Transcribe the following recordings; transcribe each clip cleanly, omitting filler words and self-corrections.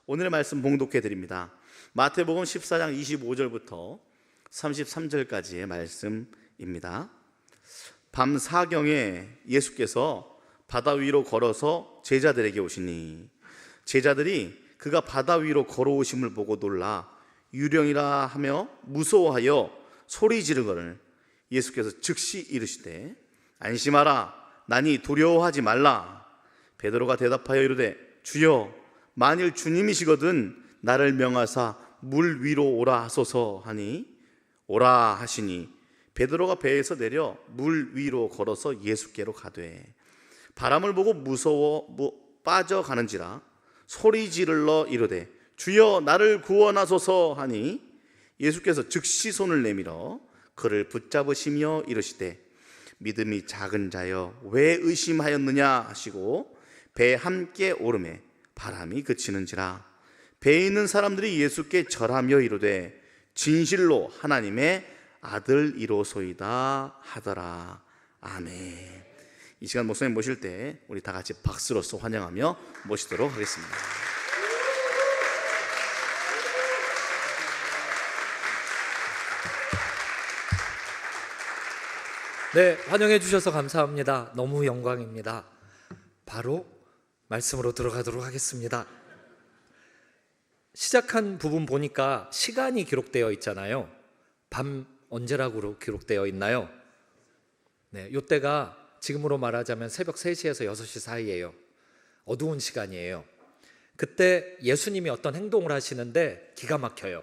오늘의 말씀 봉독해 드립니다. 마태복음 14장 25절부터 33절까지의 말씀입니다. 밤 사경에 예수께서 바다 위로 걸어서 제자들에게 오시니 제자들이 그가 바다 위로 걸어오심을 보고 놀라 유령이라 하며 무서워하여 소리 지르거늘 예수께서 즉시 이르시되 안심하라 나니 두려워하지 말라. 베드로가 대답하여 이르되 주여 만일 주님이시거든 나를 명하사 물 위로 오라 하소서 하니 오라 하시니 베드로가 배에서 내려 물 위로 걸어서 예수께로 가되 바람을 보고 무서워 빠져가는지라 소리 지르러 이르되 주여 나를 구원하소서 하니 예수께서 즉시 손을 내밀어 그를 붙잡으시며 이르시되 믿음이 작은 자여 왜 의심하였느냐 하시고 배에 함께 오르매 바람이 그치는지라 배에 있는 사람들이 예수께 절하며 이르되 진실로 하나님의 아들이로소이다 하더라. 아멘. 이 시간 목사님 모실 때 우리 다 같이 박수로서 환영하며 모시도록 하겠습니다. 네, 환영해 주셔서 감사합니다. 너무 영광입니다. 바로 말씀으로 들어가도록 하겠습니다. 시작한 부분 보니까 시간이 기록되어 있잖아요. 밤 언제라고 기록되어 있나요? 네, 이때가 지금으로 말하자면 새벽 3시에서 6시 사이예요. 어두운 시간이에요. 그때 예수님이 어떤 행동을 하시는데 기가 막혀요.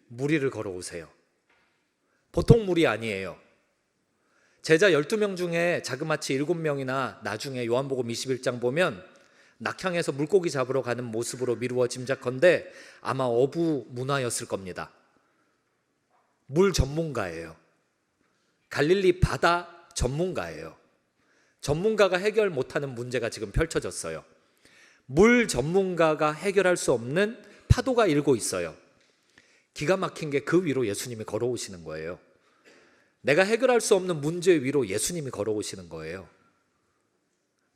물 위를 걸어오세요. 보통 물이 아니에요. 제자 12명 중에 자그마치 7명이나 나중에 요한복음 21장 보면 낙향에서 물고기 잡으러 가는 모습으로 미루어 짐작컨대 아마 어부 문화였을 겁니다. 물 전문가예요. 갈릴리 바다 전문가예요. 전문가가 해결 못하는 문제가 지금 펼쳐졌어요. 물 전문가가 해결할 수 없는 파도가 일고 있어요. 기가 막힌 게 그 위로 예수님이 걸어오시는 거예요. 내가 해결할 수 없는 문제 위로 예수님이 걸어오시는 거예요.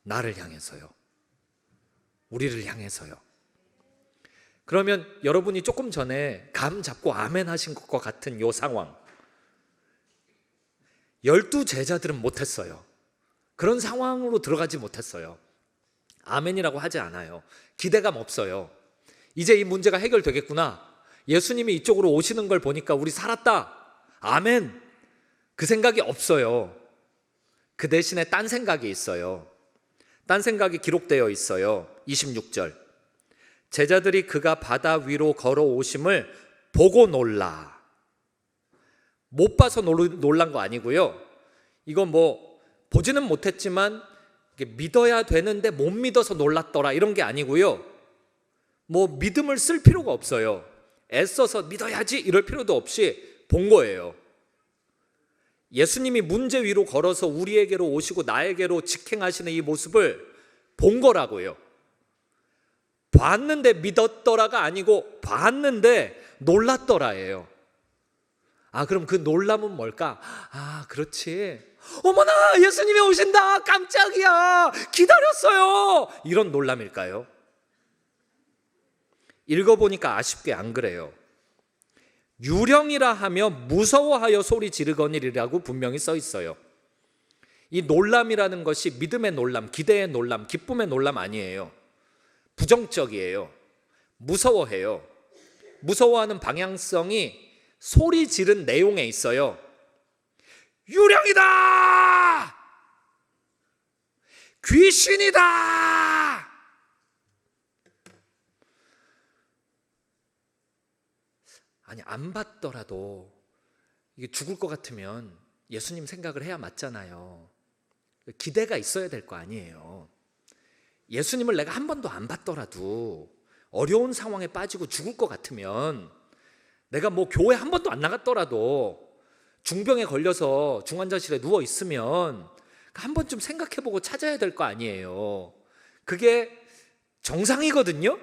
나를 향해서요. 우리를 향해서요. 그러면 여러분이 조금 전에 감 잡고 아멘 하신 것과 같은 요 상황, 12제자들은 못했어요. 그런 상황으로 들어가지 못했어요. 아멘이라고 하지 않아요. 기대감 없어요. 이제 이 문제가 해결되겠구나. 예수님이 이쪽으로 오시는 걸 보니까 우리 살았다. 아멘. 그 생각이 없어요. 그 대신에 딴 생각이 있어요. 딴 생각이 기록되어 있어요. 26절. 제자들이 그가 바다 위로 걸어오심을 보고 놀라. 못 봐서 놀란 거 아니고요. 이건 뭐 보지는 못했지만 믿어야 되는데 못 믿어서 놀랐더라 이런 게 아니고요. 뭐 믿음을 쓸 필요가 없어요. 애써서 믿어야지 이럴 필요도 없이 본 거예요. 예수님이 문제 위로 걸어서 우리에게로 오시고 나에게로 직행하시는 이 모습을 본 거라고요. 봤는데 믿었더라가 아니고 봤는데 놀랐더라예요. 그럼 그 놀람은 뭘까? 그렇지. 어머나 예수님이 오신다. 깜짝이야. 기다렸어요. 이런 놀람일까요? 읽어보니까 아쉽게 안 그래요. 유령이라 하며 무서워하여 소리 지르거니라고 분명히 써 있어요. 이 놀람이라는 것이 믿음의 놀람, 기대의 놀람, 기쁨의 놀람 아니에요. 부정적이에요. 무서워해요. 무서워하는 방향성이 소리 지른 내용에 있어요. 유령이다! 귀신이다! 아니 안 봤더라도 이게 죽을 것 같으면 예수님 생각을 해야 맞잖아요. 기대가 있어야 될 거 아니에요. 예수님을 내가 한 번도 안 봤더라도 어려운 상황에 빠지고 죽을 것 같으면 내가 뭐 교회 한 번도 안 나갔더라도 중병에 걸려서 중환자실에 누워 있으면 한 번쯤 생각해보고 찾아야 될 거 아니에요. 그게 정상이거든요.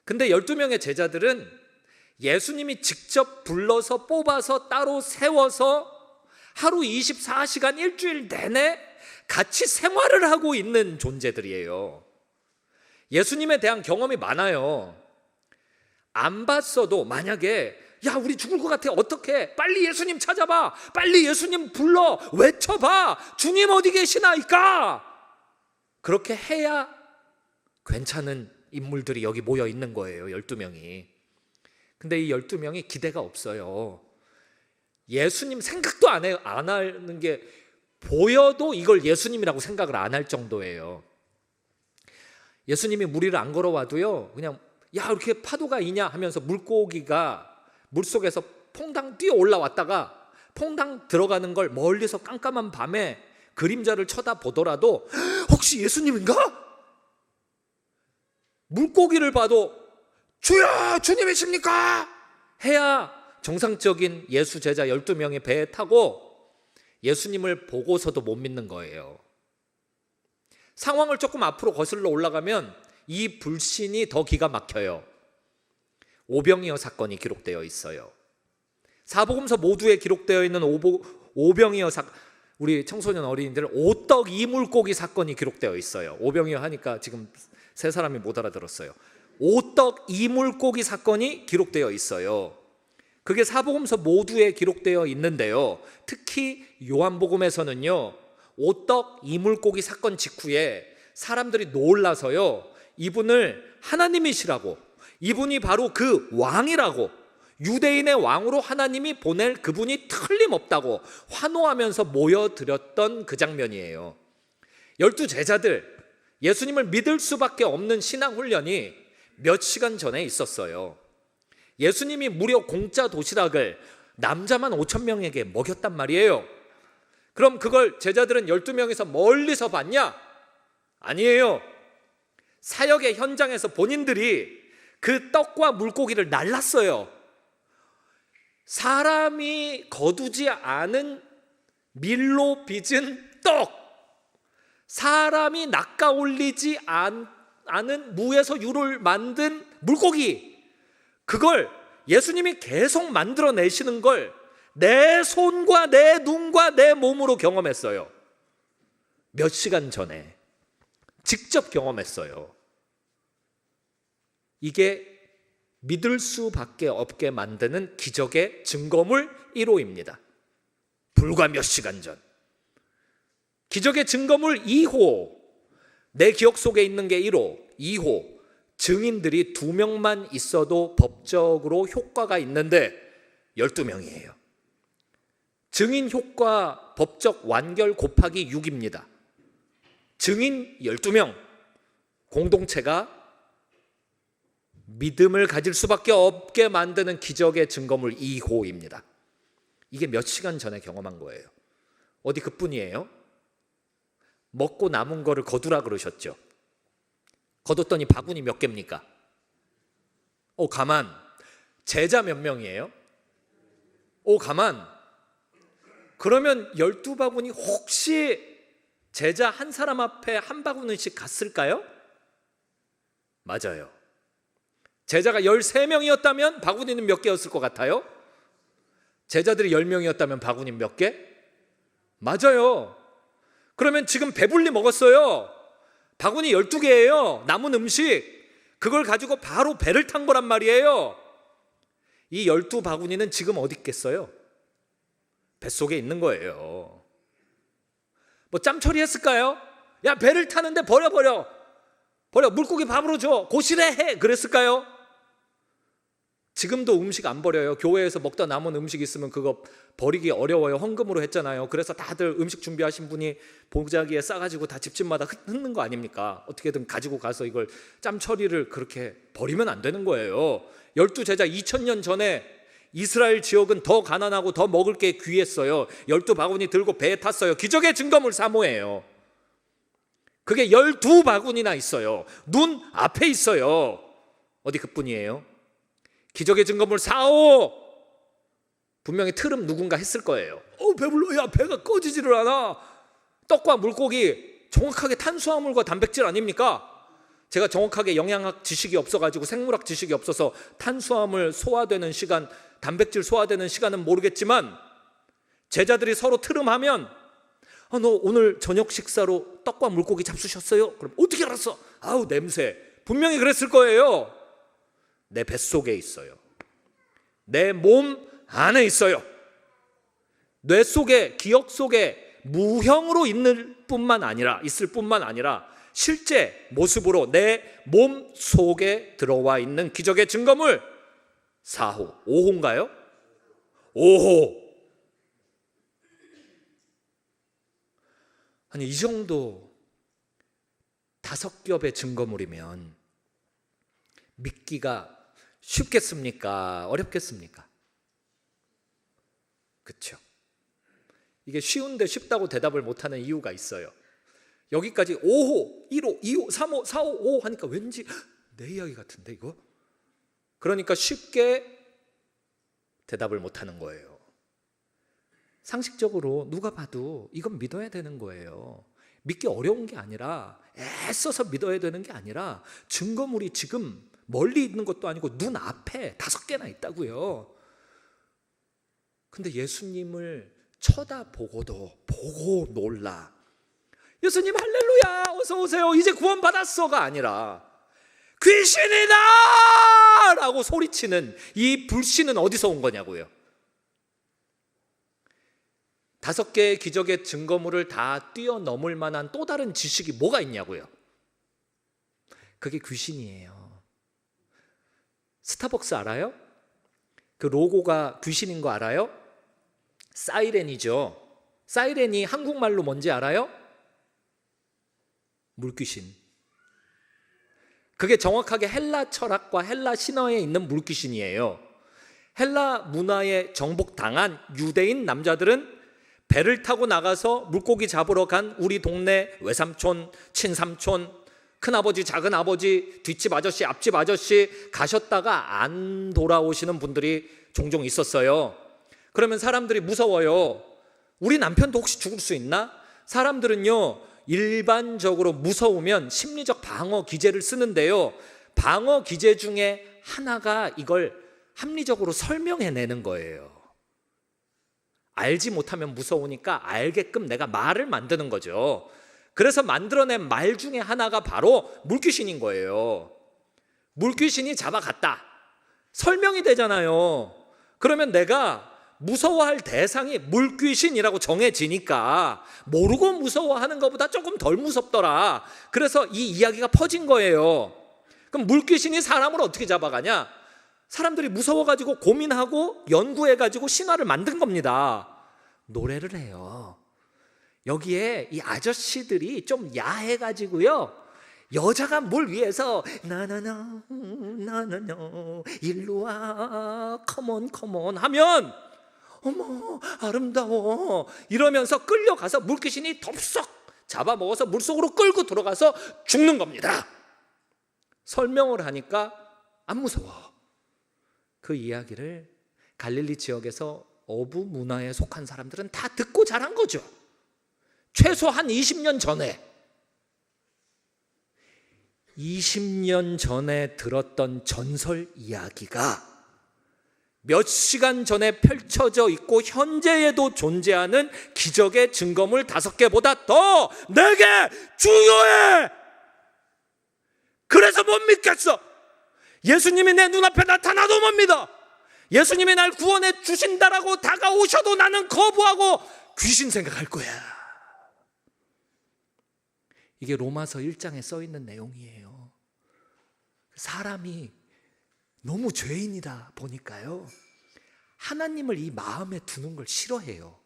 근데 12명의 제자들은 예수님이 직접 불러서 뽑아서 따로 세워서 하루 24시간 일주일 내내 같이 생활을 하고 있는 존재들이에요. 예수님에 대한 경험이 많아요. 안 봤어도 만약에 야 우리 죽을 것 같아 어떡해 빨리 예수님 찾아봐 빨리 예수님 불러 외쳐봐 주님 어디 계시나이까 그렇게 해야 괜찮은 인물들이 여기 모여 있는 거예요. 12명이. 근데 이 12명이 기대가 없어요. 예수님 생각도 안 하는 게 보여도 이걸 예수님이라고 생각을 안 할 정도예요. 예수님이 물 위를 안 걸어와도요 그냥 야 이렇게 파도가 이냐 하면서 물고기가 물속에서 퐁당 뛰어 올라왔다가 퐁당 들어가는 걸 멀리서 깜깜한 밤에 그림자를 쳐다보더라도 혹시 예수님인가? 물고기를 봐도 주여 주님이십니까? 해야 정상적인 예수 제자 12명이 배에 타고 예수님을 보고서도 못 믿는 거예요. 상황을 조금 앞으로 거슬러 올라가면 이 불신이 더 기가 막혀요. 오병이어 사건이 기록되어 있어요. 사복음서 모두에 기록되어 있는 오병이어 사건, 우리 청소년 어린이들 오떡 이물고기 사건이 기록되어 있어요. 오병이어 하니까 지금 세 사람이 못 알아들었어요. 오떡 이물고기 사건이 기록되어 있어요. 그게 사복음서 모두에 기록되어 있는데요. 특히 요한복음에서는요. 오떡 이물고기 사건 직후에 사람들이 놀라서요. 이분을 하나님이시라고 이분이 바로 그 왕이라고 유대인의 왕으로 하나님이 보낼 그분이 틀림없다고 환호하면서 모여들었던 그 장면이에요. 12 제자들 예수님을 믿을 수밖에 없는 신앙훈련이 몇 시간 전에 있었어요. 예수님이 무려 공짜 도시락을 남자만 5,000명에게 먹였단 말이에요. 그럼 그걸 제자들은 12명에서 멀리서 봤냐? 아니에요. 사역의 현장에서 본인들이 그 떡과 물고기를 날랐어요. 사람이 거두지 않은 밀로 빚은 떡, 사람이 낚아 올리지 않은 무에서 유를 만든 물고기, 그걸 예수님이 계속 만들어내시는 걸 내 손과 내 눈과 내 몸으로 경험했어요. 몇 시간 전에 직접 경험했어요. 이게 믿을 수밖에 없게 만드는 기적의 증거물 1호입니다. 불과 몇 시간 전. 기적의 증거물 2호. 내 기억 속에 있는 게 1호, 2호. 증인들이 2명만 있어도 법적으로 효과가 있는데 12명이에요. 증인 효과 법적 완결 곱하기 6입니다. 증인 12명. 공동체가 믿음을 가질 수밖에 없게 만드는 기적의 증거물 2호입니다. 이게 몇 시간 전에 경험한 거예요. 어디 그뿐이에요? 먹고 남은 거를 거두라 그러셨죠. 거뒀더니 바구니 몇 개입니까? 가만. 제자 몇 명이에요? 가만. 그러면 12바구니 혹시 제자 한 사람 앞에 한 바구니씩 갔을까요? 맞아요. 제자가 13명이었다면 바구니는 몇 개였을 것 같아요? 제자들이 10명이었다면 바구니 몇 개? 맞아요. 그러면 지금 배불리 먹었어요. 바구니 12개예요. 남은 음식. 그걸 가지고 바로 배를 탄 거란 말이에요. 이 12바구니는 지금 어디 있겠어요? 뱃속에 있는 거예요. 뭐 짬 처리했을까요? 야 배를 타는데 버려 물고기 밥으로 줘 고시래 해 그랬을까요? 지금도 음식 안 버려요. 교회에서 먹다 남은 음식 있으면 그거 버리기 어려워요. 헌금으로 했잖아요. 그래서 다들 음식 준비하신 분이 보자기에 싸가지고 다 집집마다 흩는 거 아닙니까? 어떻게든 가지고 가서 이걸 짬 처리를 그렇게 버리면 안 되는 거예요. 12 제자 2000년 전에 이스라엘 지역은 더 가난하고 더 먹을 게 귀했어요. 12바구니 들고 배에 탔어요. 기적의 증거물 3호예요. 그게 12바구니나 있어요. 눈 앞에 있어요. 어디 그뿐이에요? 기적의 증거물 4호. 분명히 트름 누군가 했을 거예요. 배불러. 야 배가 꺼지지를 않아. 떡과 물고기 정확하게 탄수화물과 단백질 아닙니까? 제가 정확하게 영양학 지식이 없어가지고 생물학 지식이 없어서 탄수화물 소화되는 시간, 단백질 소화되는 시간은 모르겠지만 제자들이 서로 트름하면 너 오늘 저녁 식사로 떡과 물고기 잡수셨어요? 그럼 어떻게 알았어? 아우 냄새. 분명히 그랬을 거예요. 내 뱃속에 있어요. 내 몸 안에 있어요. 뇌 속에, 기억 속에 무형으로 있을 뿐만 아니라 실제 모습으로 내 몸 속에 들어와 있는 기적의 증거물 4호, 5호인가요? 5호. 아니, 이 정도 5겹의 증거물이면 믿기가 쉽겠습니까? 어렵겠습니까? 그렇죠. 이게 쉬운데 쉽다고 대답을 못하는 이유가 있어요. 여기까지 5호, 1호, 2호, 3호, 4호, 5호 하니까 왠지 내 이야기 같은데 이거? 그러니까 쉽게 대답을 못하는 거예요. 상식적으로 누가 봐도 이건 믿어야 되는 거예요. 믿기 어려운 게 아니라, 애써서 믿어야 되는 게 아니라 증거물이 지금 멀리 있는 것도 아니고 눈앞에 5개나 있다고요. 근데 예수님을 쳐다보고도 보고 놀라. 예수님 할렐루야 어서 오세요 이제 구원받았어가 아니라 귀신이다 라고 소리치는 이 불신은 어디서 온 거냐고요. 5개의 기적의 증거물을 다 뛰어넘을 만한 또 다른 지식이 뭐가 있냐고요. 그게 귀신이에요. 스타벅스 알아요? 그 로고가 귀신인 거 알아요? 사이렌이죠. 사이렌이 한국말로 뭔지 알아요? 물귀신. 그게 정확하게 헬라 철학과 헬라 신화에 있는 물귀신이에요. 헬라 문화에 정복당한 유대인 남자들은 배를 타고 나가서 물고기 잡으러 간 우리 동네 외삼촌, 친삼촌, 큰아버지, 작은아버지, 뒷집 아저씨, 앞집 아저씨 가셨다가 안 돌아오시는 분들이 종종 있었어요. 그러면 사람들이 무서워요. 우리 남편도 혹시 죽을 수 있나? 사람들은요 일반적으로 무서우면 심리적 방어 기제를 쓰는데요, 방어 기제 중에 하나가 이걸 합리적으로 설명해내는 거예요. 알지 못하면 무서우니까 알게끔 내가 말을 만드는 거죠. 그래서 만들어낸 말 중에 하나가 바로 물귀신인 거예요. 물귀신이 잡아갔다. 설명이 되잖아요. 그러면 내가 무서워할 대상이 물귀신이라고 정해지니까 모르고 무서워하는 것보다 조금 덜 무섭더라. 그래서 이 이야기가 퍼진 거예요. 그럼 물귀신이 사람을 어떻게 잡아가냐? 사람들이 무서워가지고 고민하고 연구해가지고 신화를 만든 겁니다. 노래를 해요. 여기에 이 아저씨들이 좀 야해가지고요, 여자가 뭘 위해서 나나나 나나나 일로와 컴온 컴온 하면 어머 아름다워 이러면서 끌려가서 물귀신이 덥석 잡아먹어서 물속으로 끌고 들어가서 죽는 겁니다. 설명을 하니까 안 무서워. 그 이야기를 갈릴리 지역에서 어부 문화에 속한 사람들은 다 듣고 자란 거죠. 최소 한 20년 전에 20년 전에 들었던 전설 이야기가 몇 시간 전에 펼쳐져 있고 현재에도 존재하는 기적의 증거물 5개보다 더 내게 중요해. 그래서 못 믿겠어. 예수님이 내 눈앞에 나타나도 못 믿어. 예수님이 날 구원해 주신다라고 다가오셔도 나는 거부하고 귀신 생각할 거야. 이게 로마서 1장에 써 있는 내용이에요. 사람이 너무 죄인이다 보니까요, 하나님을 이 마음에 두는 걸 싫어해요.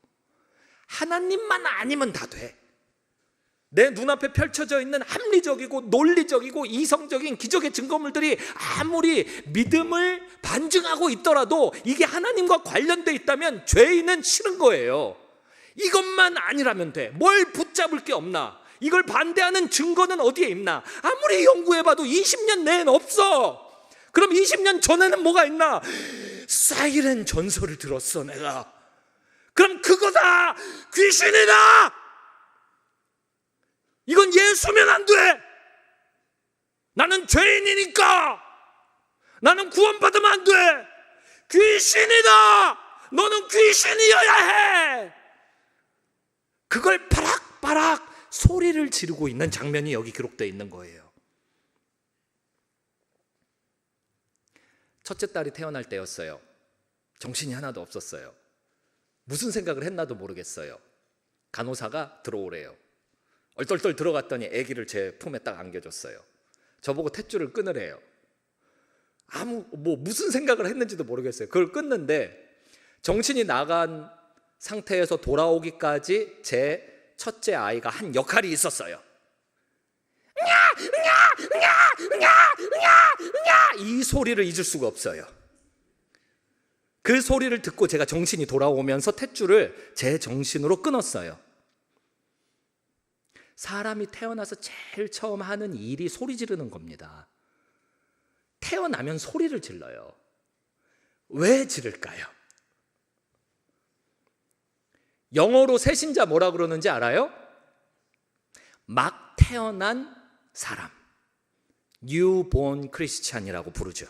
하나님만 아니면 다 돼. 내 눈앞에 펼쳐져 있는 합리적이고 논리적이고 이성적인 기적의 증거물들이 아무리 믿음을 반증하고 있더라도 이게 하나님과 관련돼 있다면 죄인은 싫은 거예요. 이것만 아니라면 돼. 뭘 붙잡을 게 없나? 이걸 반대하는 증거는 어디에 있나? 아무리 연구해봐도 20년 내엔 없어. 그럼 20년 전에는 뭐가 있나? 사이렌 전설을 들었어 내가. 그럼 그거다. 귀신이다. 이건 예수면 안 돼. 나는 죄인이니까. 나는 구원받으면 안 돼. 귀신이다. 너는 귀신이어야 해. 그걸 바락바락 소리를 지르고 있는 장면이 여기 기록되어 있는 거예요. 첫째 딸이 태어날 때였어요. 정신이 하나도 없었어요. 무슨 생각을 했나도 모르겠어요. 간호사가 들어오래요. 얼떨떨 들어갔더니 아기를 제 품에 딱 안겨줬어요. 저보고 탯줄을 끊으래요. 무슨 생각을 했는지도 모르겠어요. 그걸 끊는데 정신이 나간 상태에서 돌아오기까지 제 첫째 아이가 한 역할이 있었어요. 이 소리를 잊을 수가 없어요. 그 소리를 듣고 제가 정신이 돌아오면서 탯줄을 제 정신으로 끊었어요. 사람이 태어나서 제일 처음 하는 일이 소리 지르는 겁니다. 태어나면 소리를 질러요. 왜 지를까요? 영어로 새신자 뭐라 그러는지 알아요? 막 태어난 사람, Newborn Christian이라고 부르죠.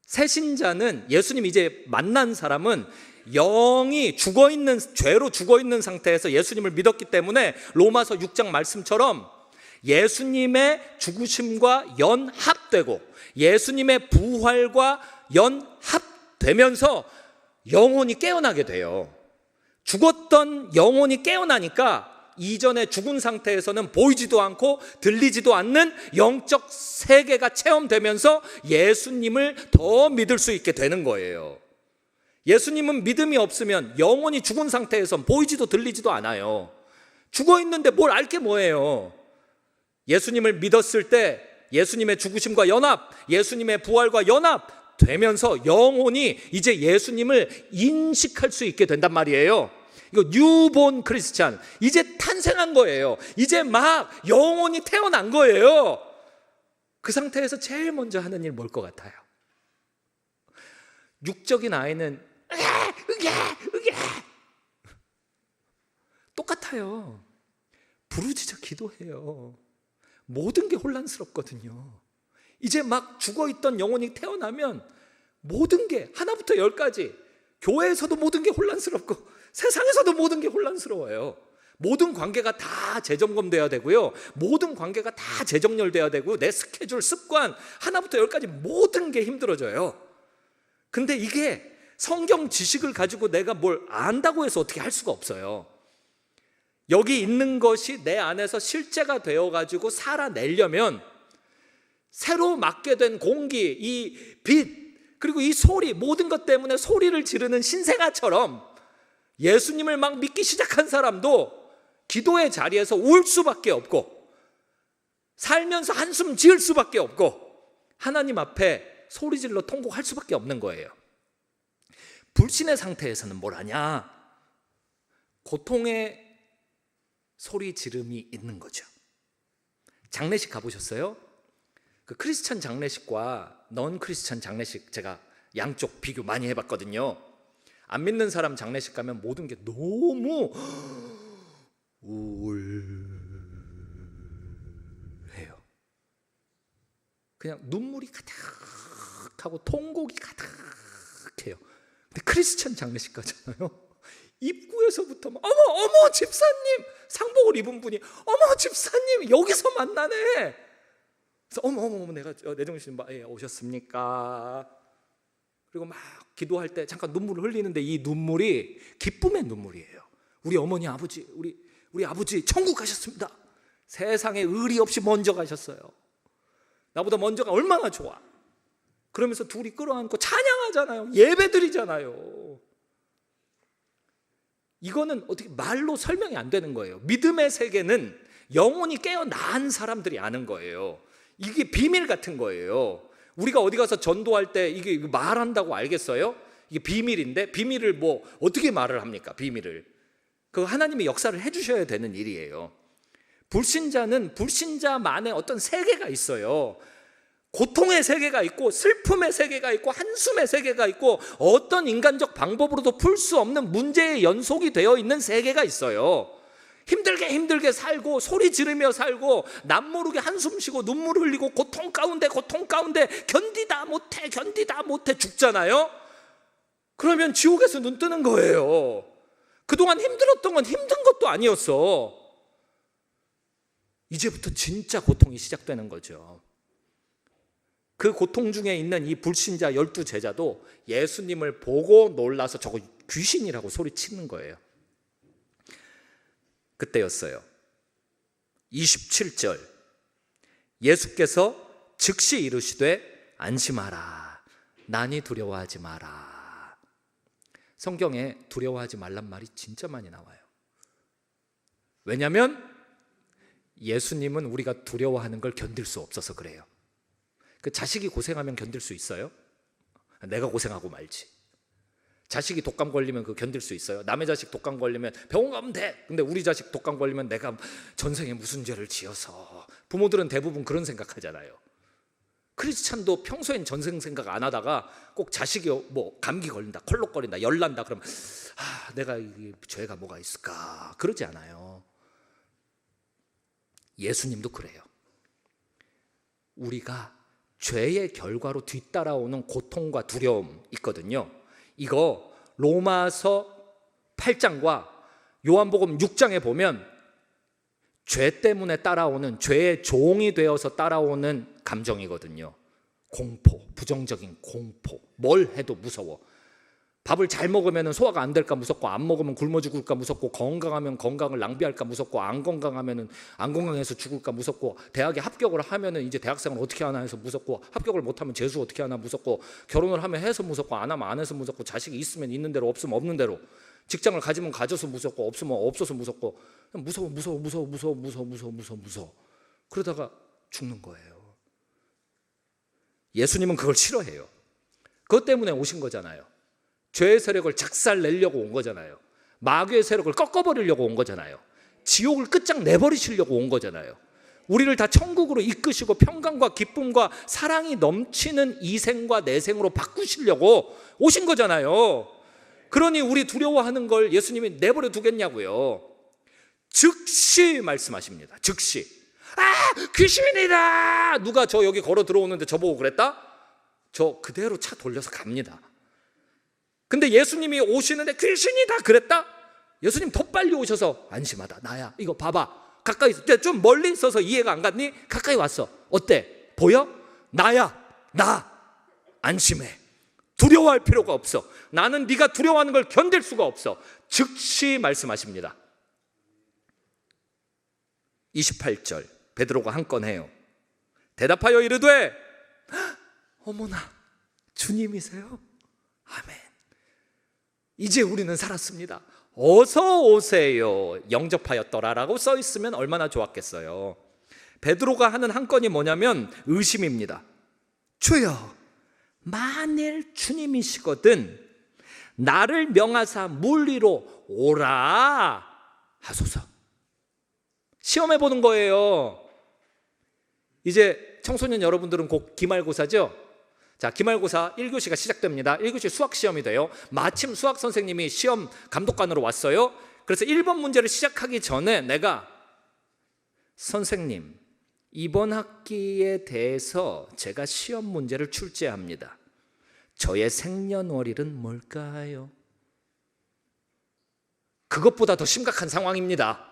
새신자는 예수님 이제 만난 사람은 영이 죽어있는, 죄로 죽어있는 상태에서 예수님을 믿었기 때문에 로마서 6장 말씀처럼 예수님의 죽으심과 연합되고 예수님의 부활과 연합되면서 영혼이 깨어나게 돼요. 죽었던 영혼이 깨어나니까 이전에 죽은 상태에서는 보이지도 않고 들리지도 않는 영적 세계가 체험되면서 예수님을 더 믿을 수 있게 되는 거예요. 예수님은 믿음이 없으면 영혼이 죽은 상태에선 보이지도 들리지도 않아요. 죽어 있는데 뭘 알 게 뭐예요? 예수님을 믿었을 때 예수님의 죽으심과 연합, 예수님의 부활과 연합 되면서 영혼이 이제 예수님을 인식할 수 있게 된단 말이에요. 이거 뉴본 크리스찬, 이제 탄생한 거예요. 이제 막 영혼이 태어난 거예요. 그 상태에서 제일 먼저 하는 일 뭘 것 같아요? 육적인 아이는 똑같아요. 부르짖어 기도해요. 모든 게 혼란스럽거든요. 이제 막 죽어있던 영혼이 태어나면 모든 게 하나부터 열까지, 교회에서도 모든 게 혼란스럽고 세상에서도 모든 게 혼란스러워요. 모든 관계가 다 재점검돼야 되고요. 모든 관계가 다 재정렬돼야 되고 내 스케줄, 습관 하나부터 열까지 모든 게 힘들어져요. 근데 이게 성경 지식을 가지고 내가 뭘 안다고 해서 어떻게 할 수가 없어요. 여기 있는 것이 내 안에서 실제가 되어가지고 살아내려면 새로 맡게 된 공기, 이 빛, 그리고 이 소리, 모든 것 때문에 소리를 지르는 신생아처럼 예수님을 막 믿기 시작한 사람도 기도의 자리에서 울 수밖에 없고 살면서 한숨 지을 수밖에 없고 하나님 앞에 소리질러 통곡할 수밖에 없는 거예요. 불신의 상태에서는 뭘 하냐? 고통의 소리 지름이 있는 거죠. 장례식 가보셨어요? 그 크리스찬 장례식과 넌 크리스찬 장례식 제가 양쪽 비교 많이 해봤거든요. 안 믿는 사람 장례식 가면 모든 게 너무 우울해요. 그냥 눈물이 가득하고 통곡이 가득해요. 근데 크리스찬 장례식 가잖아요. 입구에서부터 막, 어머 집사님, 상복을 입은 분이 어머 집사님 여기서 만나네. 그래서 어머 내가 내 정신 오셨습니까? 그리고 막 기도할 때 잠깐 눈물을 흘리는데 이 눈물이 기쁨의 눈물이에요. 우리 어머니 아버지, 우리 아버지 천국 가셨습니다. 세상에 의리 없이 먼저 가셨어요. 나보다 먼저가 얼마나 좋아. 그러면서 둘이 끌어안고 찬양하잖아요. 예배드리잖아요. 이거는 어떻게 말로 설명이 안 되는 거예요. 믿음의 세계는 영혼이 깨어난 사람들이 아는 거예요. 이게 비밀 같은 거예요. 우리가 어디 가서 전도할 때 이게 말한다고 알겠어요? 이게 비밀인데 비밀을 뭐 어떻게 말을 합니까? 비밀을. 그 하나님이 역사를 해주셔야 되는 일이에요. 불신자는 불신자만의 어떤 세계가 있어요. 고통의 세계가 있고 슬픔의 세계가 있고 한숨의 세계가 있고 어떤 인간적 방법으로도 풀 수 없는 문제의 연속이 되어 있는 세계가 있어요. 힘들게 살고 소리 지르며 살고 남모르게 한숨 쉬고 눈물 흘리고 고통 가운데 견디다 못해 죽잖아요. 그러면 지옥에서 눈 뜨는 거예요. 그동안 힘들었던 건 힘든 것도 아니었어. 이제부터 진짜 고통이 시작되는 거죠. 그 고통 중에 있는 이 불신자 12제자도 예수님을 보고 놀라서 저거 귀신이라고 소리치는 거예요. 그때였어요. 27절, 예수께서 즉시 이르시되 안심하라, 난이 두려워하지 마라. 성경에 두려워하지 말란 말이 진짜 많이 나와요. 왜냐하면 예수님은 우리가 두려워하는 걸 견딜 수 없어서 그래요. 그 자식이 고생하면 견딜 수 있어요? 내가 고생하고 말지. 자식이 독감 걸리면 그 견딜 수 있어요? 남의 자식 독감 걸리면 병원 가면 돼. 근데 우리 자식 독감 걸리면 내가 전생에 무슨 죄를 지어서. 부모들은 대부분 그런 생각하잖아요. 크리스찬도 평소엔 전생 생각 안 하다가 꼭 자식이 뭐 감기 걸린다, 콜록거린다, 열난다 그러면 내가 이 죄가 뭐가 있을까? 그러지 않아요. 예수님도 그래요. 우리가 죄의 결과로 뒤따라오는 고통과 두려움 있거든요. 이거 로마서 8장과 요한복음 6장에 보면 죄 때문에 따라오는, 죄의 종이 되어서 따라오는 감정이거든요. 공포, 부정적인 공포. 뭘 해도 무서워. 밥을 잘 먹으면 소화가 안 될까 무섭고, 안 먹으면 굶어 죽을까 무섭고, 건강하면 건강을 낭비할까 무섭고, 안 건강하면 안 건강해서 죽을까 무섭고, 대학에 합격을 하면 이제 대학생을 어떻게 하나 해서 무섭고, 합격을 못하면 재수 어떻게 하나 무섭고, 결혼을 하면 해서 무섭고, 안 하면 안 해서 무섭고, 자식이 있으면 있는 대로 없으면 없는 대로, 직장을 가지면 가져서 무섭고, 없으면 없어서 무섭고, 무서워. 그러다가 죽는 거예요. 예수님은 그걸 싫어해요. 그것 때문에 오신 거잖아요. 죄의 세력을 작살내려고 온 거잖아요. 마귀의 세력을 꺾어버리려고 온 거잖아요. 지옥을 끝장내버리시려고 온 거잖아요. 우리를 다 천국으로 이끄시고 평강과 기쁨과 사랑이 넘치는 이 생과 내 생으로 바꾸시려고 오신 거잖아요. 그러니 우리 두려워하는 걸 예수님이 내버려 두겠냐고요. 즉시 말씀하십니다. 즉시. 귀신이다. 누가 저 여기 걸어 들어오는데 저보고 그랬다? 저 그대로 차 돌려서 갑니다. 근데 예수님이 오시는데 귀신이다 그랬다? 예수님 더 빨리 오셔서 안심하다, 나야. 이거 봐봐. 가까이 있어. 좀 멀리 있어서 이해가 안 갔니? 가까이 왔어. 어때? 보여? 나야. 나. 안심해. 두려워할 필요가 없어. 나는 네가 두려워하는 걸 견딜 수가 없어. 즉시 말씀하십니다. 28절 베드로가 한 건 해요. 대답하여 이르되 어머나 주님이세요? 아멘. 이제 우리는 살았습니다. 어서 오세요. 영접하였더라라고 써 있으면 얼마나 좋았겠어요. 베드로가 하는 한 건이 뭐냐면 의심입니다. 주여, 만일 주님이시거든 나를 명하사 물 위로 오라 하소서. 시험해 보는 거예요. 이제 청소년 여러분들은 곧 기말고사죠? 자, 기말고사 1교시가 시작됩니다. 1교시 수학 시험이 돼요. 마침 수학 선생님이 시험 감독관으로 왔어요. 그래서 1번 문제를 시작하기 전에 내가 선생님, 이번 학기에 대해서 제가 시험 문제를 출제합니다. 저의 생년월일은 뭘까요? 그것보다 더 심각한 상황입니다.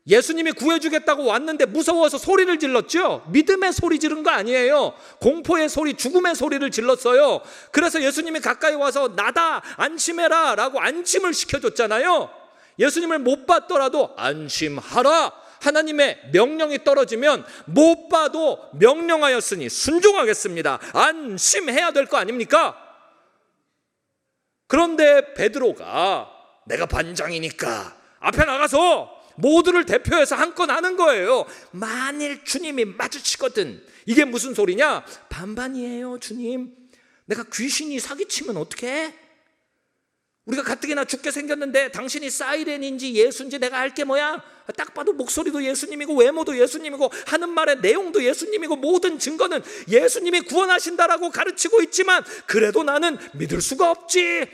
예수님이 구해주겠다고 왔는데 무서워서 소리를 질렀죠. 믿음의 소리 지른 거 아니에요. 공포의 소리, 죽음의 소리를 질렀어요. 그래서 예수님이 가까이 와서 나다, 안심해라 라고 안심을 시켜줬잖아요. 예수님을 못 봤더라도 안심하라, 하나님의 명령이 떨어지면 못 봐도 명령하였으니 순종하겠습니다, 안심해야 될 거 아닙니까? 그런데 베드로가 내가 반장이니까 앞에 나가서 모두를 대표해서 한 건 하는 거예요. 만일 주님이 마주치거든. 이게 무슨 소리냐? 반반이에요. 주님, 내가 귀신이 사기치면 어떡해? 우리가 가뜩이나 죽게 생겼는데 당신이 사이렌인지 예수인지 내가 알게 뭐야? 딱 봐도 목소리도 예수님이고 외모도 예수님이고 하는 말의 내용도 예수님이고 모든 증거는 예수님이 구원하신다라고 가르치고 있지만 그래도 나는 믿을 수가 없지.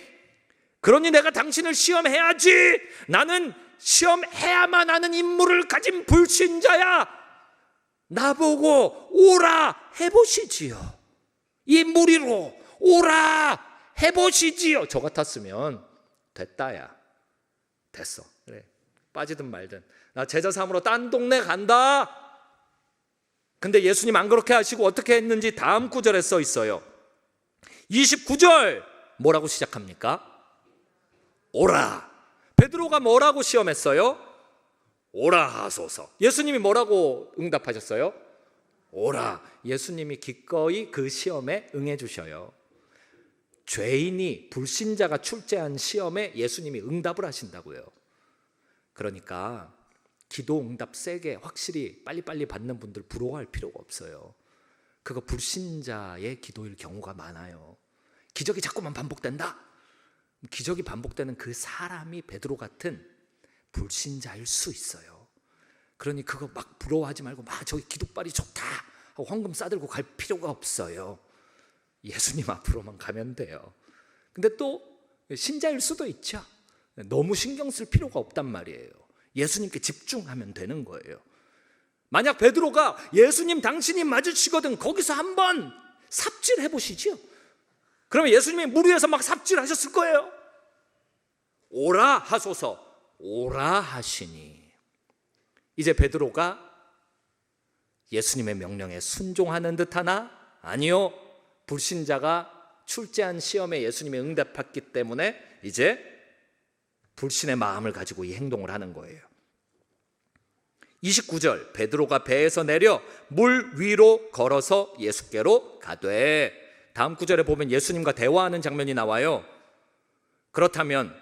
그러니 내가 당신을 시험해야지. 나는 시험해야만 하는 임무를 가진 불신자야. 나보고 오라 해보시지요. 이 무리로 오라 해보시지요. 저 같았으면 됐다야, 됐어, 그래, 빠지든 말든 나 제자 삼으러 딴 동네 간다. 근데 예수님 안 그렇게 하시고 어떻게 했는지 다음 구절에 써 있어요. 29절 뭐라고 시작합니까? 오라. 베드로가 뭐라고 시험했어요? 오라 하소서. 예수님이 뭐라고 응답하셨어요? 오라. 예수님이 기꺼이 그 시험에 응해 주셔요. 죄인이, 불신자가 출제한 시험에 예수님이 응답을 하신다고요. 그러니까 기도 응답 세게 확실히 빨리빨리 받는 분들 부러워할 필요가 없어요. 그거 불신자의 기도일 경우가 많아요. 기적이 자꾸만 반복된다. 기적이 반복되는 그 사람이 베드로 같은 불신자일 수 있어요. 그러니 그거 막 부러워하지 말고 막 저기 기도빨이 좋다 하고 헌금 싸들고 갈 필요가 없어요. 예수님 앞으로만 가면 돼요. 근데 또 신자일 수도 있죠. 너무 신경 쓸 필요가 없단 말이에요. 예수님께 집중하면 되는 거예요. 만약 베드로가 예수님 당신이 맞으시거든 거기서 한번 삽질해 보시죠. 그러면 예수님이 물 위에서 막 삽질하셨을 거예요. 오라 하소서. 오라 하시니. 이제 베드로가 예수님의 명령에 순종하는 듯하나? 아니요. 불신자가 출제한 시험에 예수님이 응답했기 때문에 이제 불신의 마음을 가지고 이 행동을 하는 거예요. 29절 베드로가 배에서 내려 물 위로 걸어서 예수께로 가되. 다음 구절에 보면 예수님과 대화하는 장면이 나와요. 그렇다면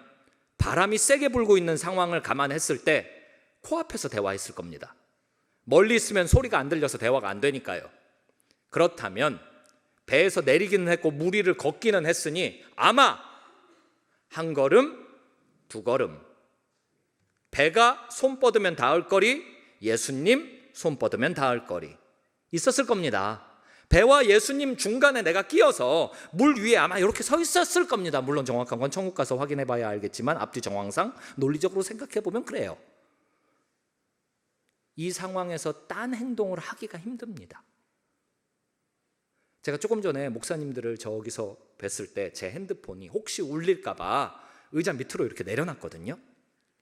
바람이 세게 불고 있는 상황을 감안했을 때 코앞에서 대화했을 겁니다. 멀리 있으면 소리가 안 들려서 대화가 안 되니까요. 그렇다면 배에서 내리기는 했고 물 위를 걷기는 했으니 아마 한 걸음, 두 걸음. 배가 손 뻗으면 닿을 거리, 예수님 손 뻗으면 닿을 거리 있었을 겁니다. 배와 예수님 중간에 내가 끼어서 물 위에 아마 이렇게 서 있었을 겁니다. 물론 정확한 건 천국 가서 확인해 봐야 알겠지만 앞뒤 정황상 논리적으로 생각해 보면 그래요. 이 상황에서 딴 행동을 하기가 힘듭니다. 제가 조금 전에 목사님들을 저기서 뵀을 때 제 핸드폰이 혹시 울릴까 봐 의자 밑으로 이렇게 내려놨거든요.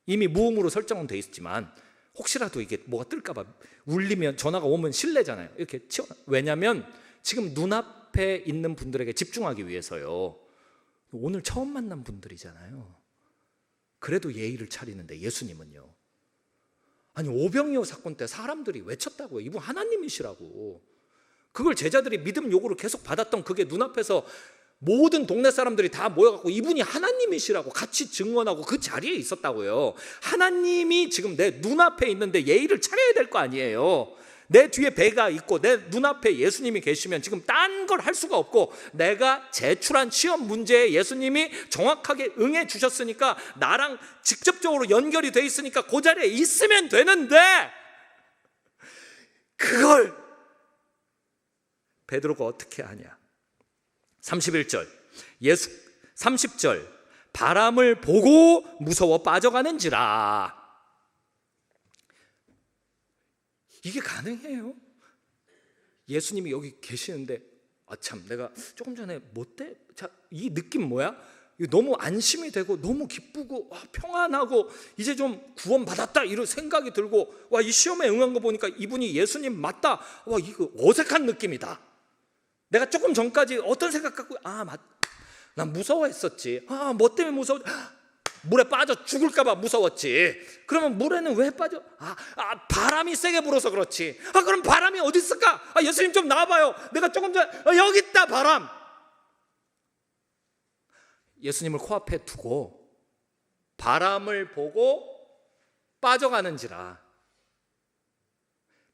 이미 무음으로 설정은 돼 있지만 혹시라도 이게 뭐가 뜰까 봐 울리면 전화가 오면 실례잖아요. 이렇게 치워. 왜냐하면 지금 눈앞에 있는 분들에게 집중하기 위해서요. 오늘 처음 만난 분들이잖아요. 그래도 예의를 차리는데 예수님은요. 아니 오병이어 사건 때 사람들이 외쳤다고요. 이분 하나님이시라고. 그걸 제자들이 믿음 요구를 계속 받았던 그게 눈앞에서 모든 동네 사람들이 다 모여갖고 이분이 하나님이시라고 같이 증언하고 그 자리에 있었다고요. 하나님이 지금 내 눈앞에 있는데 예의를 차려야 될 거 아니에요. 내 뒤에 배가 있고 내 눈앞에 예수님이 계시면 지금 딴 걸 할 수가 없고 내가 제출한 시험 문제에 예수님이 정확하게 응해 주셨으니까 나랑 직접적으로 연결이 돼 있으니까 그 자리에 있으면 되는데 그걸 베드로가 어떻게 하냐. 31절 30절 바람을 보고 무서워 빠져가는지라. 이게 가능해요? 예수님이 여기 계시는데 참 내가 조금 전에 이 느낌 뭐야? 너무 안심이 되고 너무 기쁘고 평안하고 이제 좀 구원받았다 이런 생각이 들고 이 시험에 응한 거 보니까 이분이 예수님 맞다. 이거 어색한 느낌이다. 내가 조금 전까지 어떤 생각 갖고 난 무서워했었지. 뭐 때문에 무서웠지? 물에 빠져 죽을까 봐 무서웠지. 그러면 물에는 왜 빠져? 바람이 세게 불어서 그렇지. 그럼 바람이 어디 있을까? 예수님 좀 나와봐요. 내가 조금 전 여기 있다 바람. 예수님을 코앞에 두고 바람을 보고 빠져가는지라.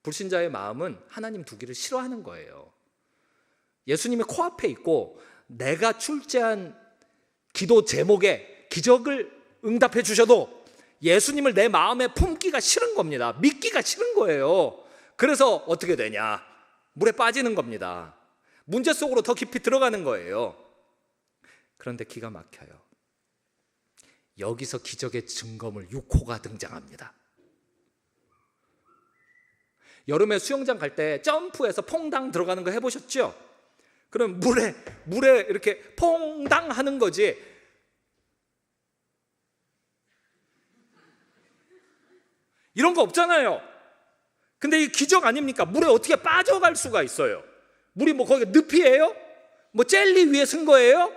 불신자의 마음은 하나님 두기를 싫어하는 거예요. 예수님이 코앞에 있고 내가 출제한 기도 제목에 기적을 응답해 주셔도 예수님을 내 마음에 품기가 싫은 겁니다. 믿기가 싫은 거예요. 그래서 어떻게 되냐? 물에 빠지는 겁니다. 문제 속으로 더 깊이 들어가는 거예요. 그런데 기가 막혀요. 여기서 기적의 증거물 6호가 등장합니다. 여름에 수영장 갈 때 점프해서 퐁당 들어가는 거 해보셨죠? 그럼 물에 이렇게 퐁당 하는 거지. 이런 거 없잖아요. 근데 이 기적 아닙니까? 물에 어떻게 빠져갈 수가 있어요? 물이 뭐 거기 늪이에요? 뭐 젤리 위에 쓴 거예요?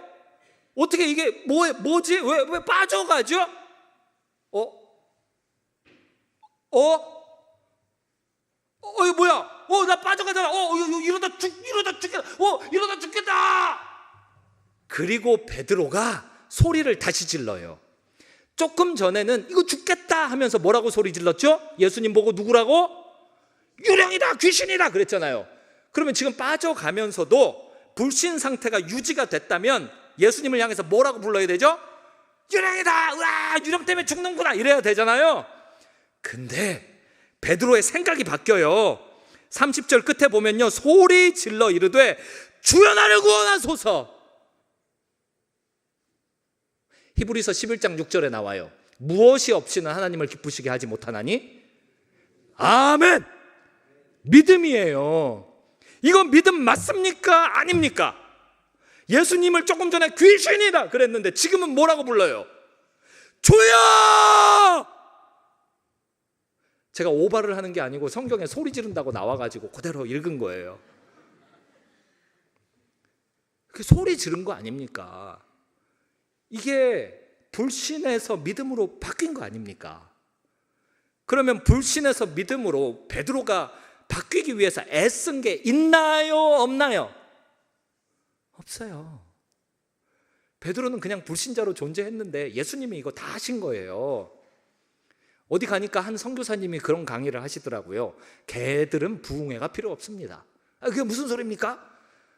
어떻게 이게 뭐지? 왜 빠져가죠? 이거 뭐야? 나 빠져가잖아. 이러다 죽겠다. 이러다 죽겠다. 그리고 베드로가 소리를 다시 질러요. 조금 전에는 이거 죽겠다 하면서 뭐라고 소리 질렀죠? 예수님 보고 누구라고? 유령이다, 귀신이다 그랬잖아요. 그러면 지금 빠져가면서도 불신 상태가 유지가 됐다면 예수님을 향해서 뭐라고 불러야 되죠? 유령이다, 우와, 유령 때문에 죽는구나 이래야 되잖아요. 근데 베드로의 생각이 바뀌어요. 30절 끝에 보면요, 소리 질러 이르되 주여 나를 구원하소서. 히브리서 11장 6절에 나와요. 무엇이 없이는 하나님을 기쁘시게 하지 못하나니? 아멘. 믿음이에요. 이건 믿음 맞습니까? 아닙니까? 예수님을 조금 전에 귀신이다 그랬는데 지금은 뭐라고 불러요? 주여! 제가 오바를 하는 게 아니고 성경에 소리 지른다고 나와가지고 그대로 읽은 거예요. 그 소리 지른 거 아닙니까? 이게 불신에서 믿음으로 바뀐 거 아닙니까? 그러면 불신에서 믿음으로 베드로가 바뀌기 위해서 애쓴 게 있나요? 없나요? 없어요. 베드로는 그냥 불신자로 존재했는데 예수님이 이거 다 하신 거예요. 어디 가니까 한 선교사님이 그런 강의를 하시더라고요. 개들은 부흥회가 필요 없습니다. 그게 무슨 소리입니까?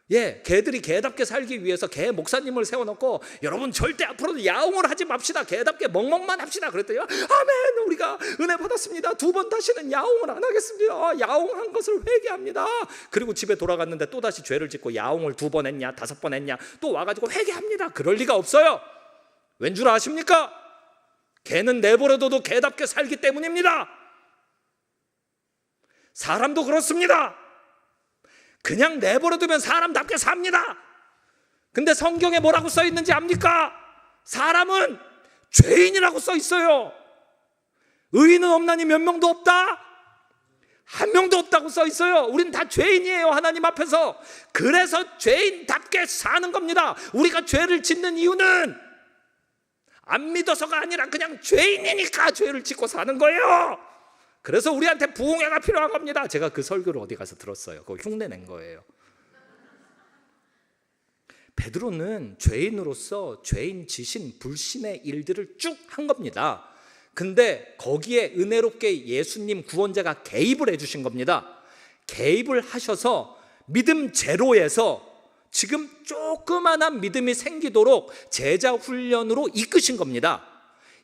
개들이 개답게 살기 위해서 개 목사님을 세워놓고 여러분 절대 앞으로도 야옹을 하지 맙시다. 개답게 멍멍만 합시다. 그랬더니 아멘, 우리가 은혜 받았습니다. 2번 다시는 야옹을 안 하겠습니다. 야옹한 것을 회개합니다. 그리고 집에 돌아갔는데 또다시 죄를 짓고 야옹을 2번 했냐 5번 했냐 또 와가지고 회개합니다. 그럴 리가 없어요. 왠 줄 아십니까? 개는 내버려둬도 개답게 살기 때문입니다. 사람도 그렇습니다. 그냥 내버려두면 사람답게 삽니다. 근데 성경에 뭐라고 써 있는지 압니까? 사람은 죄인이라고 써 있어요. 의인은 없나니 몇 명도 없다? 한 명도 없다고 써 있어요. 우리는 다 죄인이에요, 하나님 앞에서. 그래서 죄인답게 사는 겁니다. 우리가 죄를 짓는 이유는 안 믿어서가 아니라 그냥 죄인이니까 죄를 짓고 사는 거예요. 그래서 우리한테 부흥회가 필요한 겁니다. 제가 그 설교를 어디 가서 들었어요. 그거 흉내 낸 거예요. 베드로는 죄인으로서 죄인 지신 불신의 일들을 쭉 한 겁니다. 근데 거기에 은혜롭게 예수님 구원자가 개입을 해주신 겁니다. 개입을 하셔서 믿음 제로에서 지금 조그만한 믿음이 생기도록 제자 훈련으로 이끄신 겁니다.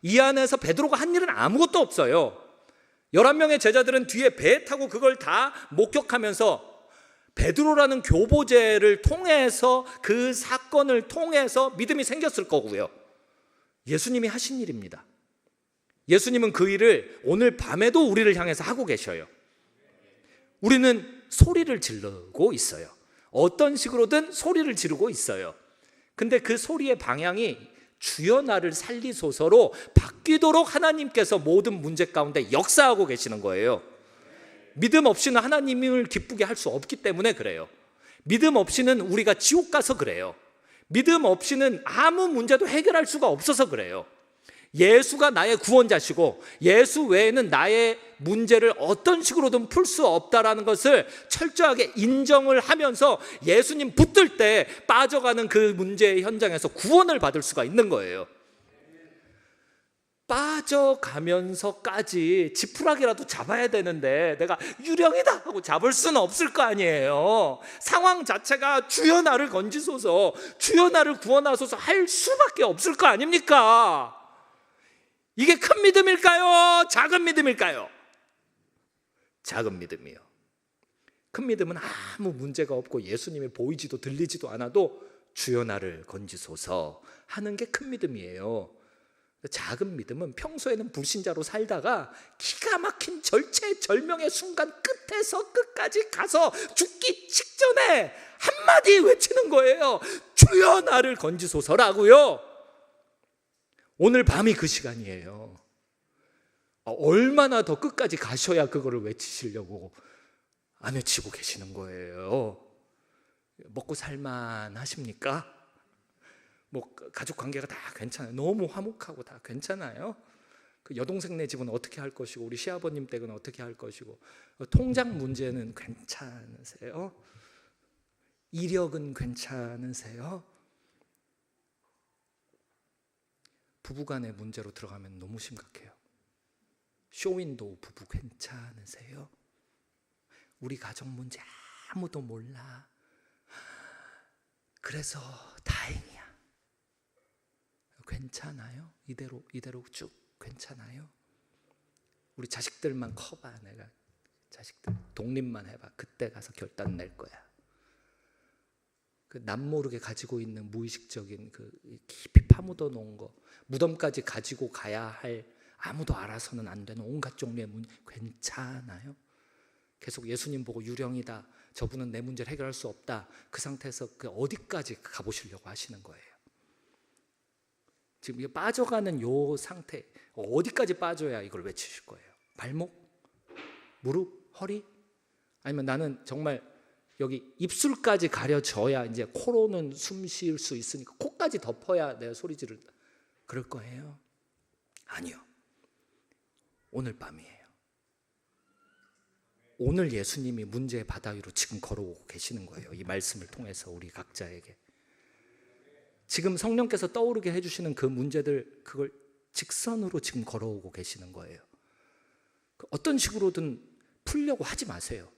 이 안에서 베드로가 한 일은 아무것도 없어요. 11명의 제자들은 뒤에 배 타고 그걸 다 목격하면서 베드로라는 교보제를 통해서 그 사건을 통해서 믿음이 생겼을 거고요. 예수님이 하신 일입니다. 예수님은 그 일을 오늘 밤에도 우리를 향해서 하고 계셔요. 우리는 소리를 지르고 있어요. 어떤 식으로든 소리를 지르고 있어요. 근데 그 소리의 방향이 주여 나를 살리소서로 바뀌도록 하나님께서 모든 문제 가운데 역사하고 계시는 거예요. 믿음 없이는 하나님을 기쁘게 할 수 없기 때문에 그래요. 믿음 없이는 우리가 지옥 가서 그래요. 믿음 없이는 아무 문제도 해결할 수가 없어서 그래요. 예수가 나의 구원자시고 예수 외에는 나의 문제를 어떤 식으로든 풀 수 없다라는 것을 철저하게 인정을 하면서 예수님 붙들 때 빠져가는 그 문제의 현장에서 구원을 받을 수가 있는 거예요. 빠져가면서까지 지푸라기라도 잡아야 되는데 내가 유령이다 하고 잡을 수는 없을 거 아니에요. 상황 자체가 주여 나를 건지소서, 주여 나를 구원하소서 할 수밖에 없을 거 아닙니까? 이게 큰 믿음일까요? 작은 믿음일까요? 작은 믿음이요. 큰 믿음은 아무 문제가 없고 예수님이 보이지도 들리지도 않아도 주여 나를 건지소서 하는 게 큰 믿음이에요. 작은 믿음은 평소에는 불신자로 살다가 기가 막힌 절체절명의 순간 끝에서 끝까지 가서 죽기 직전에 한마디 외치는 거예요. 주여 나를 건지소서라고요. 오늘 밤이 그 시간이에요. 얼마나 더 끝까지 가셔야 그거를 외치시려고 안 외치고 계시는 거예요. 먹고 살만 하십니까? 뭐 가족 관계가 다 괜찮아요. 너무 화목하고 다 괜찮아요. 그 여동생네 집은 어떻게 할 것이고 우리 시아버님 댁은 어떻게 할 것이고 통장 문제는 괜찮으세요? 이력은 괜찮으세요? 부부간의 문제로 들어가면 너무 심각해요. 쇼윈도우 부부 괜찮으세요? 우리 가정 문제 아무도 몰라. 그래서 다행이야. 괜찮아요? 이대로 쭉 괜찮아요? 우리 자식들만 커봐. 내가 자식들 독립만 해봐. 그때 가서 결단 낼 거야. 그 남 모르게 가지고 있는 무의식적인 그 깊이 파묻어 놓은 거, 무덤까지 가지고 가야 할, 아무도 알아서는 안 되는 온갖 종류의 문제 괜찮아요? 계속 예수님 보고 유령이다, 저분은 내 문제를 해결할 수 없다, 그 상태에서 그 어디까지 가보시려고 하시는 거예요? 지금 빠져가는 요 상태, 어디까지 빠져야 이걸 외치실 거예요? 발목? 무릎? 허리? 아니면 나는 정말 여기 입술까지 가려져야 이제 코로는 숨 쉴 수 있으니까 코까지 덮어야 내가 소리 지른다, 그럴 거예요? 아니요. 오늘 밤이에요. 오늘 예수님이 문제의 바다 위로 지금 걸어오고 계시는 거예요. 이 말씀을 통해서 우리 각자에게 지금 성령께서 떠오르게 해주시는 그 문제들, 그걸 직선으로 지금 걸어오고 계시는 거예요. 어떤 식으로든 풀려고 하지 마세요.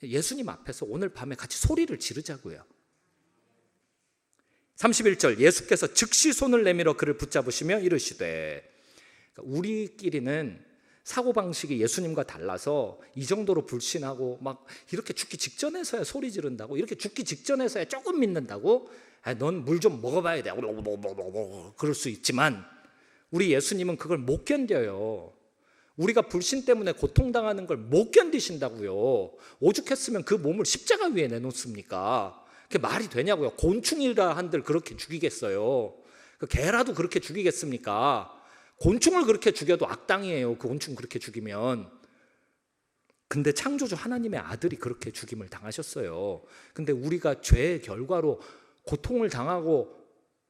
예수님 앞에서 오늘 밤에 같이 소리를 지르자고요. 31절, 예수께서 즉시 손을 내밀어 그를 붙잡으시며 이르시되, 우리끼리는 사고방식이 예수님과 달라서 이 정도로 불신하고 막 이렇게 죽기 직전에서야 소리 지른다고, 이렇게 죽기 직전에서야 조금 믿는다고, 넌 물 좀 먹어봐야 돼, 그럴 수 있지만 우리 예수님은 그걸 못 견뎌요. 우리가 불신 때문에 고통당하는 걸 못 견디신다고요. 오죽했으면 그 몸을 십자가 위에 내놓습니까? 그게 말이 되냐고요. 곤충이라 한들 그렇게 죽이겠어요? 그 개라도 그렇게 죽이겠습니까? 곤충을 그렇게 죽여도 악당이에요. 그 곤충 그렇게 죽이면. 근데 창조주 하나님의 아들이 그렇게 죽임을 당하셨어요. 근데 우리가 죄의 결과로 고통을 당하고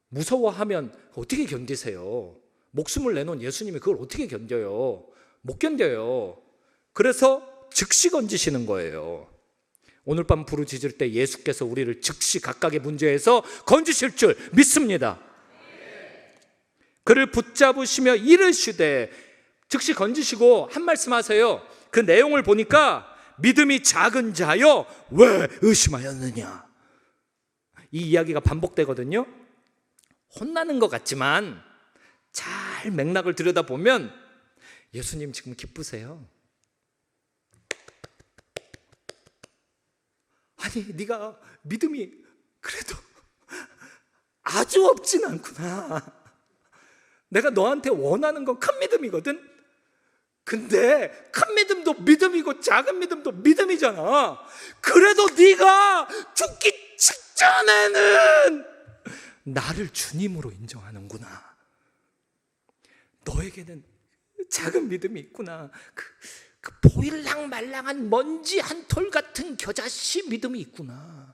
무서워하면 어떻게 견디세요? 목숨을 내놓은 예수님이 그걸 어떻게 견뎌요? 못 견뎌요. 그래서 즉시 건지시는 거예요. 오늘 밤 부르짖을 때 예수께서 우리를 즉시 각각의 문제에서 건지실 줄 믿습니다. 그를 붙잡으시며 이르시되, 즉시 건지시고 한 말씀 하세요. 그 내용을 보니까 믿음이 작은 자여 왜 의심하였느냐, 이 이야기가 반복되거든요. 혼나는 것 같지만 잘 맥락을 들여다보면 예수님 지금 기쁘세요. 아니, 네가 믿음이 그래도 아주 없진 않구나. 내가 너한테 원하는 건 큰 믿음이거든. 근데 큰 믿음도 믿음이고 작은 믿음도 믿음이잖아. 그래도 네가 죽기 직전에는 나를 주님으로 인정하는구나. 너에게는 작은 믿음이 있구나. 그 보일랑 말랑한 먼지 한 톨 같은 겨자씨 믿음이 있구나.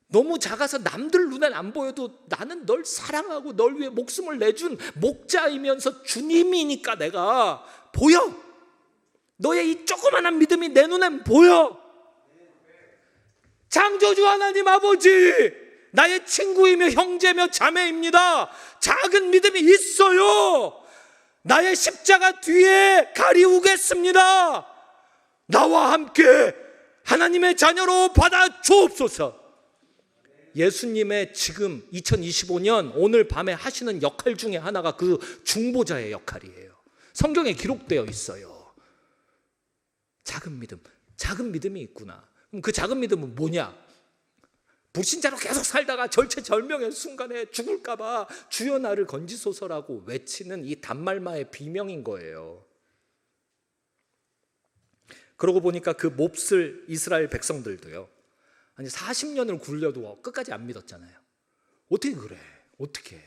너무 작아서 남들 눈엔 안 보여도 나는 널 사랑하고 널 위해 목숨을 내준 목자이면서 주님이니까 내가 보여. 너의 이 조그만한 믿음이 내 눈엔 보여. 창조주 하나님 아버지, 나의 친구이며 형제며 자매입니다. 작은 믿음이 있어요. 나의 십자가 뒤에 가리우겠습니다. 나와 함께 하나님의 자녀로 받아 주옵소서. 예수님의 지금 2025년 오늘 밤에 하시는 역할 중에 하나가 그 중보자의 역할이에요. 성경에 기록되어 있어요. 작은 믿음, 작은 믿음이 있구나. 그럼 그 작은 믿음은 뭐냐? 불신자로 계속 살다가 절체절명의 순간에 죽을까 봐 주여 나를 건지소서라고 외치는 이 단말마의 비명인 거예요. 그러고 보니까 그 몹쓸 이스라엘 백성들도요, 아니 40년을 굴려도 끝까지 안 믿었잖아요. 어떻게 그래? 어떻게?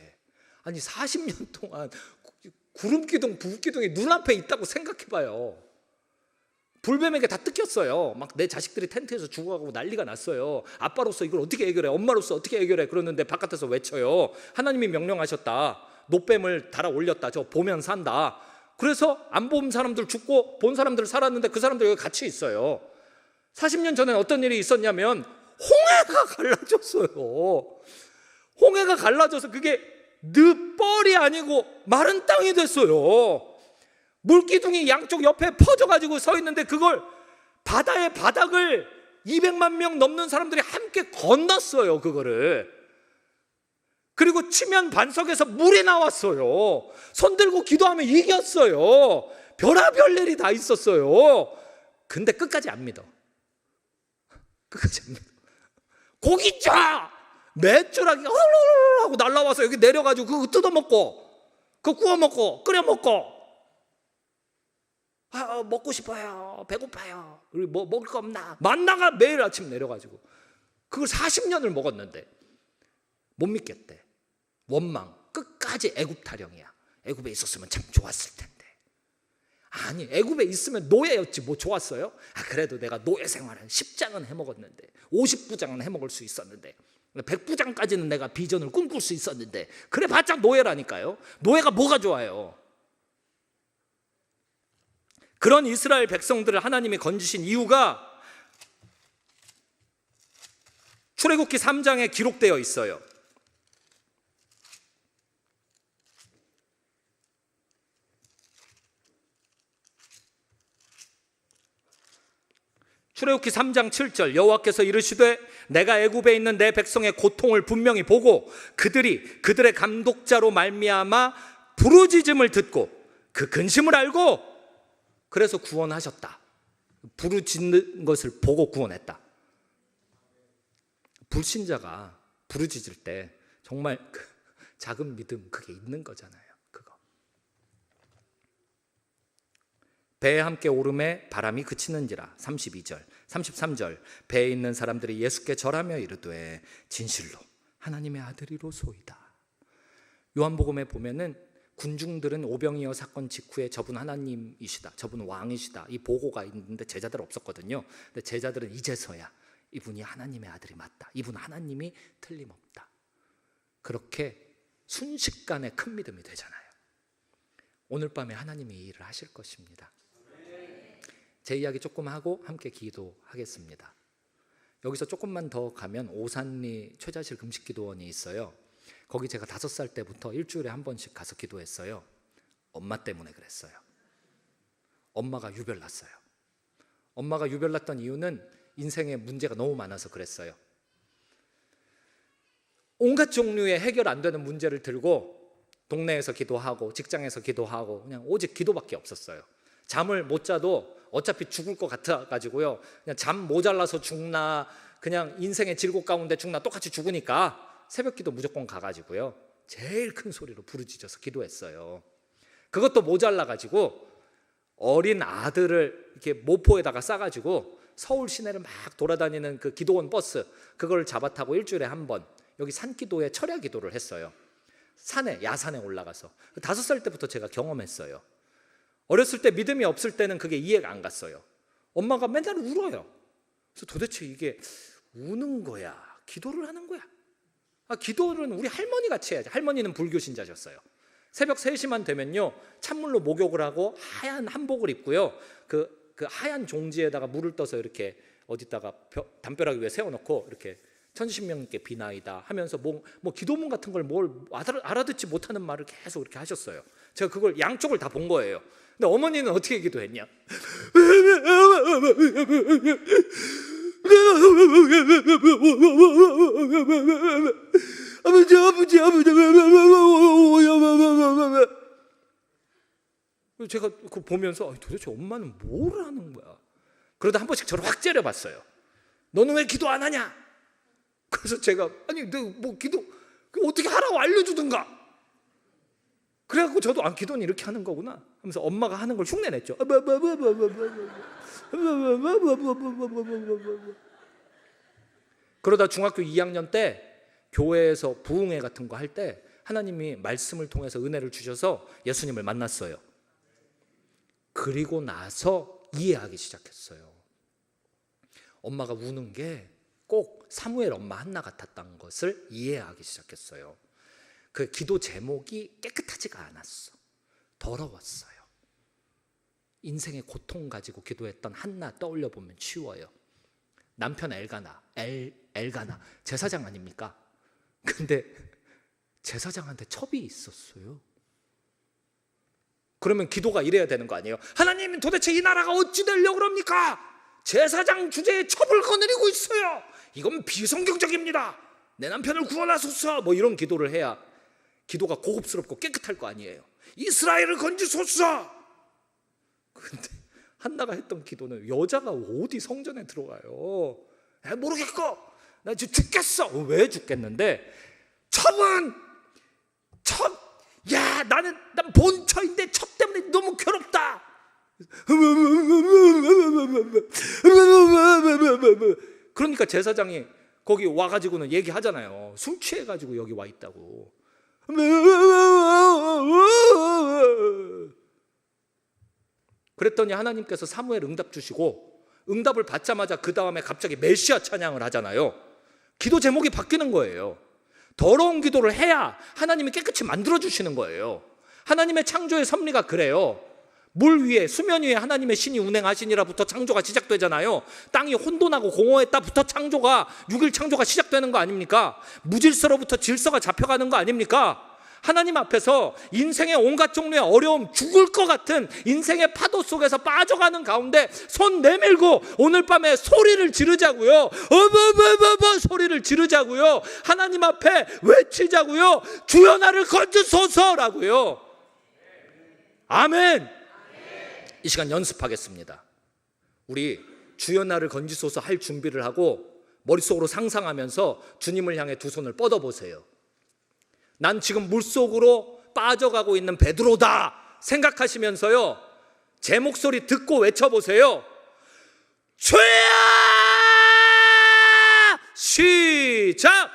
아니 40년 동안 구름기둥, 부기둥이 눈앞에 있다고 생각해봐요. 불뱀에게 다 뜯겼어요. 막 내 자식들이 텐트에서 죽어가고 난리가 났어요. 아빠로서 이걸 어떻게 해결해? 엄마로서 어떻게 해결해? 그러는데 바깥에서 외쳐요. 하나님이 명령하셨다. 노뱀을 달아 올렸다. 저 보면 산다. 그래서 안 본 사람들 죽고 본 사람들 살았는데 그 사람들 여기 같이 있어요. 40년 전에 어떤 일이 있었냐면 홍해가 갈라졌어요. 홍해가 갈라져서 그게 늪벌이 아니고 마른 땅이 됐어요. 물기둥이 양쪽 옆에 퍼져가지고 서 있는데 그걸 바다의 바닥을 200만 명 넘는 사람들이 함께 건넜어요. 그거를. 그리고 치면 반석에서 물이 나왔어요. 손 들고 기도하면 이겼어요. 별의별 일이 다 있었어요. 근데 끝까지 안 믿어. 끝까지 안 믿어. 고깃자 매출하기 하고 날라와서 여기 내려가지고 그거 뜯어먹고 그거 구워먹고 끓여먹고 먹고 싶어요. 배고파요. 그리고 뭐 먹을 거 없나? 만나가 매일 아침 내려가지고 그걸 40년을 먹었는데 못 믿겠대. 원망. 끝까지 애굽 타령이야. 애굽에 있었으면 참 좋았을 텐데. 아니, 애굽에 있으면 노예였지 뭐 좋았어요? 그래도 내가 노예 생활을 10장은 해먹었는데 50부장은 해먹을 수 있었는데 100부장까지는 내가 비전을 꿈꿀 수 있었는데 그래 봤자 노예라니까요. 노예가 뭐가 좋아요? 그런 이스라엘 백성들을 하나님이 건지신 이유가 출애굽기 3장에 기록되어 있어요. 출애굽기 3장 7절 여호와께서 이르시되 내가 애굽에 있는 내 백성의 고통을 분명히 보고 그들이 그들의 감독자로 말미암아 부르짖음을 듣고 그 근심을 알고 그래서 구원하셨다. 부르짖는 것을 보고 구원했다. 불신자가 부르짖을 때 정말 그 작은 믿음 그게 있는 거잖아요. 그거. 배에 함께 오름에 바람이 그치는지라. 32절 33절 배에 있는 사람들이 예수께 절하며 이르되 진실로 하나님의 아들이로소이다. 요한복음에 보면은 군중들은 오병이어 사건 직후에 저분 하나님이시다, 저분 왕이시다 이 보고가 있는데 제자들 없었거든요. 근데 제자들은 이제서야 이분이 하나님의 아들이 맞다, 이분 하나님이 틀림없다, 그렇게 순식간에 큰 믿음이 되잖아요. 오늘 밤에 하나님이 이 일을 하실 것입니다. 제 이야기 조금 하고 함께 기도하겠습니다. 여기서 조금만 더 가면 오산리 최자실 금식기도원이 있어요. 거기 제가 5살 때부터 일주일에 한 번씩 가서 기도했어요. 엄마 때문에 그랬어요. 엄마가 유별났어요. 엄마가 유별났던 이유는 인생에 문제가 너무 많아서 그랬어요. 온갖 종류의 해결 안 되는 문제를 들고 동네에서 기도하고 직장에서 기도하고 그냥 오직 기도밖에 없었어요. 잠을 못 자도 어차피 죽을 것 같아가지고요, 그냥 잠 모자라서 죽나 그냥 인생의 질곡 가운데 죽나 똑같이 죽으니까 새벽 기도 무조건 가가지고요 제일 큰 소리로 부르짖어서 기도했어요. 그것도 모자라가지고 어린 아들을 이렇게 모포에다가 싸가지고 서울 시내를 막 돌아다니는 그 기도원 버스 그걸 잡아 타고 일주일에 한 번 여기 산기도에 철야 기도를 했어요. 산에, 야산에 올라가서 5살 때부터 제가 경험했어요. 어렸을 때 믿음이 없을 때는 그게 이해가 안 갔어요. 엄마가 맨날 울어요. 그래서 도대체 이게 우는 거야, 기도를 하는 거야? 기도는 우리 할머니 같이 해야지. 할머니는 불교 신자셨어요. 새벽 3시만 되면요 찬물로 목욕을 하고 하얀 한복을 입고요 그 하얀 종지에다가 물을 떠서 이렇게 어디다가 담벼락 위에 세워놓고 이렇게 천신명께 비나이다 하면서 뭐 기도문 같은 걸 뭘 알아듣지 못하는 말을 계속 이렇게 하셨어요. 제가 그걸 양쪽을 다 본 거예요. 근데 어머니는 어떻게 기도했냐? 아버지. 제가 그거 보면서 도대체 엄마는 뭘 하는 거야? 그러다 한 번씩 저를 확 째려봤어요. 너는 왜 기도 안 하냐? 그래서 제가 너 뭐 기도 어떻게 하라고 알려주든가. 그래갖고 저도 기도는 이렇게 하는 거구나 하면서 엄마가 하는 걸 흉내냈죠. 그러다 중학교 2학년 때 교회에서 부흥회 같은 거 할 때 하나님이 말씀을 통해서 은혜를 주셔서 예수님을 만났어요. 그리고 나서 이해하기 시작했어요. 엄마가 우는 게 꼭 사무엘 엄마 한나 같았다는 것을 이해하기 시작했어요. 그 기도 제목이 깨끗하지가 않았어. 더러웠어요. 인생의 고통 가지고 기도했던 한나 떠올려 보면 치워요. 남편 엘가나 제사장 아닙니까? 근데 제사장한테 첩이 있었어요. 그러면 기도가 이래야 되는 거 아니에요? 하나님, 도대체 이 나라가 어찌 되려고 그럽니까? 제사장 주제에 첩을 거느리고 있어요. 이건 비성경적입니다. 내 남편을 구원하소서. 뭐 이런 기도를 해야 기도가 고급스럽고 깨끗할 거 아니에요. 이스라엘을 건지소서. 근데 한나가 했던 기도는 여자가 어디 성전에 들어가요? 모르겠고 나 지금 죽겠어. 왜 죽겠는데? 첩은 야, 난 본처인데 첩 때문에 너무 괴롭다. 그러니까 제사장이 거기 와가지고는 얘기하잖아요. 술 취해가지고 여기 와 있다고. 그랬더니 하나님께서 사무엘 응답 주시고, 응답을 받자마자 그 다음에 갑자기 메시아 찬양을 하잖아요. 기도 제목이 바뀌는 거예요. 더러운 기도를 해야 하나님이 깨끗이 만들어주시는 거예요. 하나님의 창조의 섭리가 그래요. 물 위에, 수면 위에 하나님의 신이 운행하시니라부터 창조가 시작되잖아요. 땅이 혼돈하고 공허했다부터 창조가, 6일 창조가 시작되는 거 아닙니까? 무질서로부터 질서가 잡혀가는 거 아닙니까? 하나님 앞에서 인생의 온갖 종류의 어려움, 죽을 것 같은 인생의 파도 속에서 빠져가는 가운데 손 내밀고 오늘 밤에 소리를 지르자고요. 소리를 지르자고요. 하나님 앞에 외치자고요. 주여 나를 건지소서라고요. 아멘. 이 시간 연습하겠습니다. 우리 주여 나를 건지소서 할 준비를 하고 머릿속으로 상상하면서 주님을 향해 두 손을 뻗어보세요. 난 지금 물속으로 빠져가고 있는 베드로다 생각하시면서요, 제 목소리 듣고 외쳐보세요. 주여! 시작!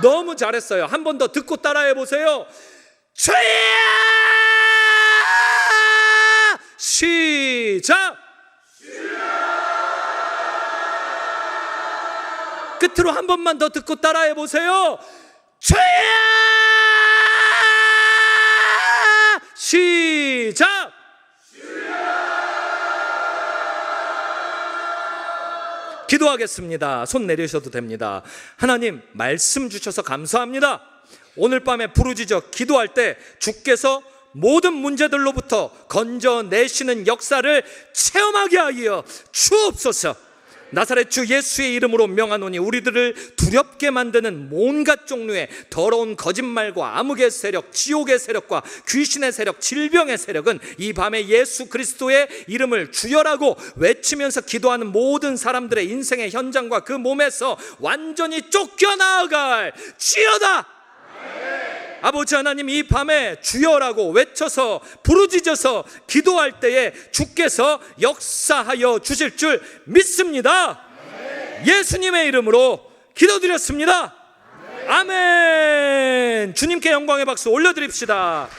너무 잘했어요. 한 번 더 듣고 따라해보세요. 주여! 시작! 끝으로 한 번만 더 듣고 따라해 보세요. 주여! 시작! 기도하겠습니다. 손 내리셔도 됩니다. 하나님, 말씀 주셔서 감사합니다. 오늘 밤에 부르짖어 기도할 때 주께서 모든 문제들로부터 건져내시는 역사를 체험하게 하여 주옵소서. 나사렛 주 예수의 이름으로 명하노니 우리들을 두렵게 만드는 온갖 종류의 더러운 거짓말과 암흑의 세력, 지옥의 세력과 귀신의 세력, 질병의 세력은 이 밤에 예수 그리스도의 이름을 주여라고 외치면서 기도하는 모든 사람들의 인생의 현장과 그 몸에서 완전히 쫓겨나갈 지어다. 아버지 하나님, 이 밤에 주여라고 외쳐서 부르짖어서 기도할 때에 주께서 역사하여 주실 줄 믿습니다. 예수님의 이름으로 기도드렸습니다. 아멘. 주님께 영광의 박수 올려드립시다.